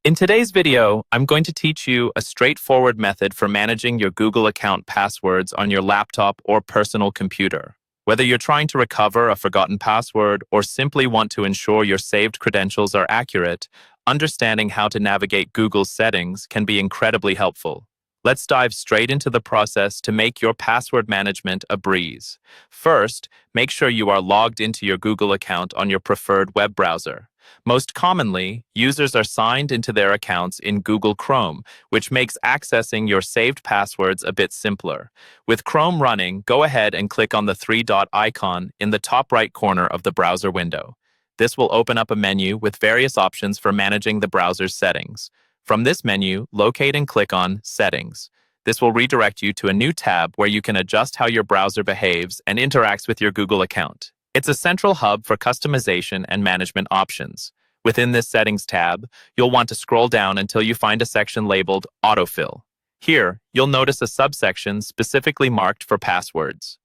In today's video, I'm going to teach you a straightforward method for managing your Google account passwords on your laptop or personal computer. Whether you're trying to recover a forgotten password or simply want to ensure your saved credentials are accurate, understanding how to navigate Google's settings can be incredibly helpful. Let's dive straight into the process to make your password management a breeze. First, make sure you are logged into your Google account on your preferred web browser. Most commonly, users are signed into their accounts in Google Chrome, which makes accessing your saved passwords a bit simpler. With Chrome running, go ahead and click on the three-dot icon in the top right corner of the browser window. This will open up a menu with various options for managing the browser's settings. From this menu, locate and click on Settings. This will redirect you to a new tab where you can adjust how your browser behaves and interacts with your Google account. It's a central hub for customization and management options. Within this Settings tab, you'll want to scroll down until you find a section labeled Autofill. Here, you'll notice a subsection specifically marked for passwords.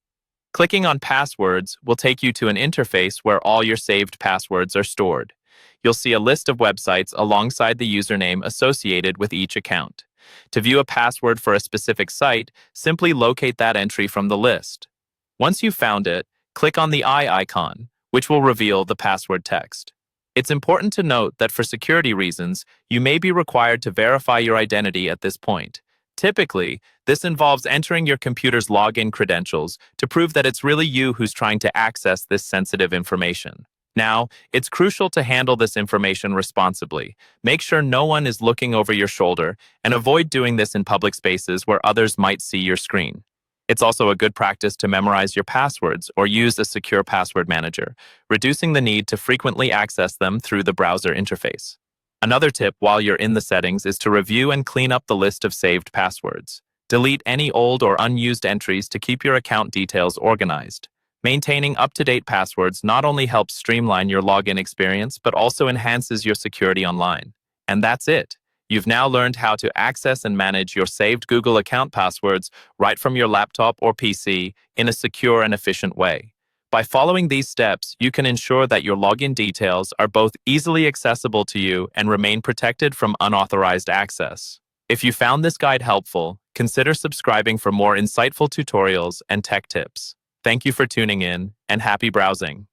Clicking on Passwords will take you to an interface where all your saved passwords are stored. You'll see a list of websites alongside the username associated with each account. To view a password for a specific site, simply locate that entry from the list. Once you've found it, click on the eye icon, which will reveal the password text. It's important to note that for security reasons, you may be required to verify your identity at this point. Typically, this involves entering your computer's login credentials to prove that it's really you who's trying to access this sensitive information. Now, it's crucial to handle this information responsibly. Make sure no one is looking over your shoulder and avoid doing this in public spaces where others might see your screen. It's also a good practice to memorize your passwords or use a secure password manager, reducing the need to frequently access them through the browser interface. Another tip while you're in the settings is to review and clean up the list of saved passwords. Delete any old or unused entries to keep your account details organized. Maintaining up-to-date passwords not only helps streamline your login experience, but also enhances your security online. And that's it. You've now learned how to access and manage your saved Google account passwords right from your laptop or PC in a secure and efficient way. By following these steps, you can ensure that your login details are both easily accessible to you and remain protected from unauthorized access. If you found this guide helpful, consider subscribing for more insightful tutorials and tech tips. Thank you for tuning in, and happy browsing.